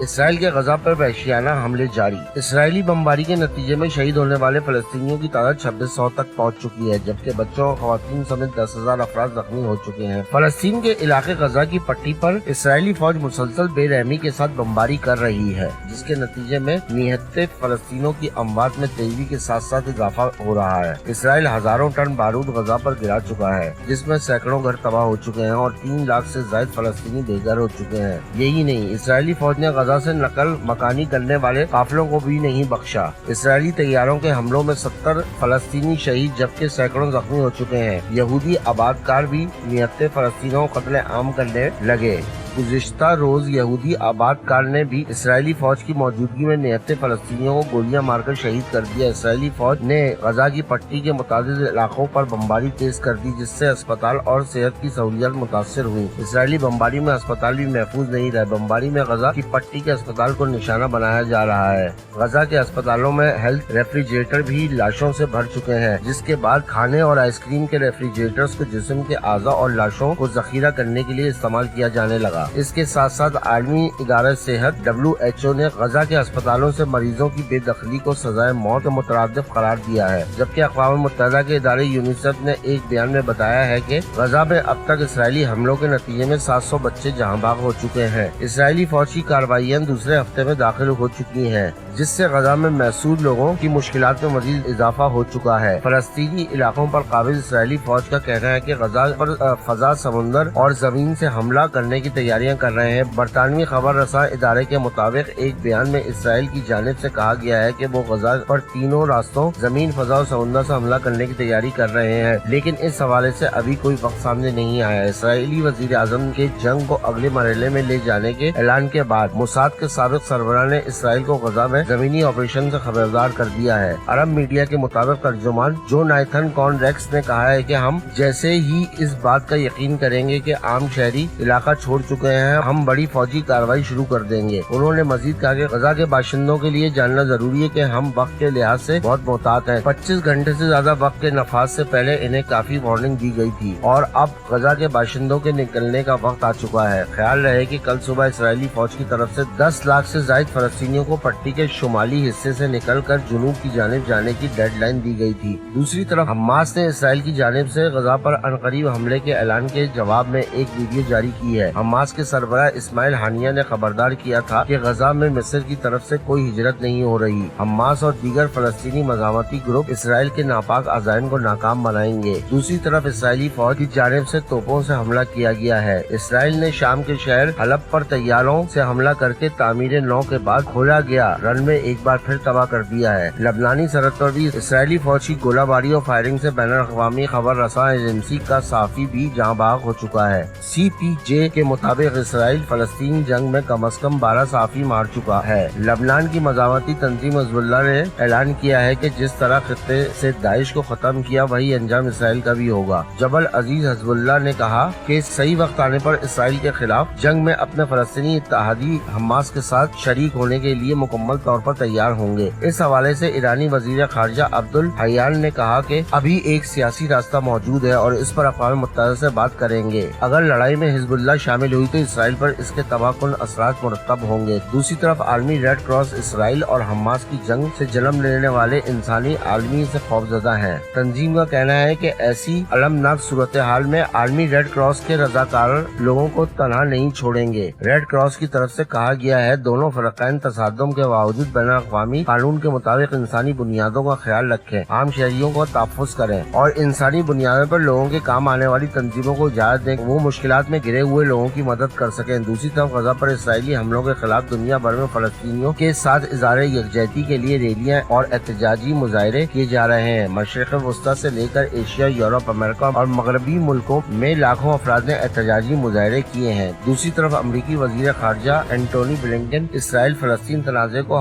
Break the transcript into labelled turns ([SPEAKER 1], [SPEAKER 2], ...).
[SPEAKER 1] اسرائیل کے غزہ پر وحشیانہ حملے جاری۔ اسرائیلی بمباری کے نتیجے میں شہید ہونے والے فلسطینیوں کی تعداد 2600 تک پہنچ چکی ہے، جبکہ بچوں اور خواتین سمیت 10,000 افراد زخمی ہو چکے ہیں۔ فلسطین کے علاقے غزہ کی پٹی پر اسرائیلی فوج مسلسل بے رحمی کے ساتھ بمباری کر رہی ہے، جس کے نتیجے میں نہتے فلسطینیوں کی اموات میں تیزی کے ساتھ ساتھ اضافہ ہو رہا ہے۔ اسرائیل ہزاروں ٹن بارود غزہ پر گرا چکا ہے، جس میں سینکڑوں گھر تباہ ہو چکے ہیں اور 3 لاکھ سے زائد فلسطینی بے گھر ہو چکے ہیں۔ یہی نہیں، اسرائیلی فوج نے غزہ سے نقل مکانی کرنے والے قافلوں کو بھی نہیں بخشا۔ اسرائیلی طیاروں کے حملوں میں 70 فلسطینی شہید جبکہ سینکڑوں زخمی ہو چکے ہیں۔ یہودی آباد کار بھی نہتے فلسطینیوں کو قتل عام کرنے لگے۔ گزشتہ روز یہودی آباد کار نے بھی اسرائیلی فوج کی موجودگی میں نہتے فلسطینیوں کو گولیاں مار کر شہید کر دیا۔ اسرائیلی فوج نے غزہ کی پٹی کے متعدد علاقوں پر بمباری تیز کر دی، جس سے اسپتال اور صحت کی سہولیات متاثر ہوئی۔ اسرائیلی بمباری میں اسپتال بھی محفوظ نہیں رہے۔ بمباری میں غزہ کی پٹی کے اسپتال کو نشانہ بنایا جا رہا ہے۔ غزہ کے اسپتالوں میں ہیلتھ ریفریجریٹر بھی لاشوں سے بھر چکے ہیں، جس کے بعد کھانے اور آئس کریم کے ریفریجریٹرز کو جسم کے اعضاء اور لاشوں کو ذخیرہ کرنے کے لیے استعمال کیا جانے لگا۔ اس کے ساتھ ساتھ عالمی ادارہ صحت WHO نے غزہ کے اسپتالوں سے مریضوں کی بے دخلی کو سزائے موت کے مترادف قرار دیا ہے، جبکہ اقوام متحدہ کے ادارے یونیسیف نے ایک بیان میں بتایا ہے کہ غزہ میں اب تک اسرائیلی حملوں کے نتیجے میں 700 بچے جہاں بھاگ ہو چکے ہیں۔ اسرائیلی فوج کی کارروائیاں دوسرے ہفتے میں داخل ہو چکی ہیں، جس سے غزہ میں محصور لوگوں کی مشکلات میں مزید اضافہ ہو چکا ہے۔ فلسطینی علاقوں پر قابض اسرائیلی فوج کا کہنا ہے کہ غزہ پر فضا، سمندر اور زمین سے حملہ کرنے کی تیاریاں کر رہے ہیں۔ برطانوی خبر رساں ادارے کے مطابق ایک بیان میں اسرائیل کی جانب سے کہا گیا ہے کہ وہ غزہ پر تینوں راستوں زمین، فضا اور سمندر سے حملہ کرنے کی تیاری کر رہے ہیں، لیکن اس حوالے سے ابھی کوئی وقت سامنے نہیں آیا۔ اسرائیلی وزیر اعظم کے جنگ کو اگلے مرحلے میں لے جانے کے اعلان کے بعد موساد کے سابق سربراہ نے اسرائیل کو غزہ میں زمینی آپریشن سے خبردار کر دیا ہے۔ عرب میڈیا کے مطابق ترجمان جوناتھن کونریکس نے کہا ہے کہ ہم جیسے ہی اس بات کا یقین کریں گے کہ عام شہری علاقہ چھوڑ چکے ہیں، ہم بڑی فوجی کارروائی شروع کر دیں گے۔ انہوں نے مزید کہا کہ غزہ کے باشندوں کے لیے جاننا ضروری ہے کہ ہم وقت کے لحاظ سے بہت محتاط ہیں۔ 25 گھنٹے سے زیادہ وقت کے نفاذ سے پہلے انہیں کافی وارننگ دی گئی تھی اور اب غزہ کے باشندوں کے نکلنے کا وقت آ چکا ہے۔ خیال رہے کہ کل صبح اسرائیلی فوج کی طرف سے 10 لاکھ سے زائد فلسطینیوں کو پٹی کے شمالی حصے سے نکل کر جنوب کی جانب جانے کی ڈیڈ لائن دی گئی تھی۔ دوسری طرف حماس نے اسرائیل کی جانب سے غزہ پر عنقریب حملے کے اعلان کے جواب میں ایک ویڈیو جاری کی ہے۔ حماس کے سربراہ اسماعیل ہانیہ نے خبردار کیا تھا کہ غزہ میں مصر کی طرف سے کوئی ہجرت نہیں ہو رہی۔ حماس اور دیگر فلسطینی مزاحمتی گروپ اسرائیل کے ناپاک عزائم کو ناکام بنائیں گے۔ دوسری طرف اسرائیلی فوج کی جانب سے توپوں سے حملہ کیا گیا ہے۔ اسرائیل نے شام کے شہر حلب پر طیاروں سے حملہ کر کے تعمیر نو کے بعد کھولا گیا رن وے ایک بار پھر تباہ کر دیا ہے۔ لبنانی سرحد پر بھی اسرائیلی فوج کی گولہ باری اور فائرنگ سے بین الاقوامی خبر رساں ایجنسی کا صحافی بھی جاں بحق ہو چکا ہے۔ CPJ کے مطابق اسرائیل فلسطین جنگ میں کم از کم 12 صحافی مار چکا ہے۔ لبنان کی مزاحمتی تنظیم حزب اللہ نے اعلان کیا ہے کہ جس طرح خطے سے داعش کو ختم کیا، وہی انجام اسرائیل کا بھی ہوگا۔ جبل عزیز حزب اللہ نے کہا کہ صحیح وقت آنے پر اسرائیل کے خلاف جنگ میں اپنے فلسطینی اتحادی حماس کے ساتھ شریک ہونے کے لیے مکمل طور پر تیار ہوں گے۔ اس حوالے سے ایرانی وزیر خارجہ عبد الحیان نے کہا کہ ابھی ایک سیاسی راستہ موجود ہے اور اس پر اقوام متحدہ سے بات کریں گے۔ اگر لڑائی میں حزب اللہ شامل ہوئی تو اسرائیل پر اس کے تباہ کن اثرات مرتب ہوں گے۔ دوسری طرف عالمی ریڈ کراس اسرائیل اور حماس کی جنگ سے جنم لینے والے انسانی عالمی سے خوفزدہ ہیں۔ تنظیم کا کہنا ہے کہ ایسی المناک صورتحال میں عالمی ریڈ کراس کے رضاکار لوگوں کو تنہا نہیں چھوڑیں گے۔ ریڈ کراس کی طرف سے کہا گیا ہے دونوں فرقین تصادم کے باوجود بین الاقوامی قانون کے مطابق انسانی بنیادوں کا خیال رکھیں، عام شہریوں کو تحفظ کریں اور انسانی بنیادوں پر لوگوں کے کام آنے والی تنظیموں کو اجازت دیں وہ مشکلات میں گھرے ہوئے لوگوں کی مدد کر سکیں۔ دوسری طرف غزہ پر اسرائیلی حملوں کے خلاف دنیا بھر میں فلسطینیوں کے ساتھ اظہار یکجہتی کے لیے ریلیاں اور احتجاجی مظاہرے کیے جا رہے ہیں۔ مشرق وسطی سے لے کر ایشیا، یورپ، امریکہ اور مغربی ملکوں میں لاکھوں افراد نے احتجاجی مظاہرے کیے ہیں۔ دوسری طرف امریکی وزیر خارجہ اینٹونی بلنکن اسرائیل فلسطین تنازع کو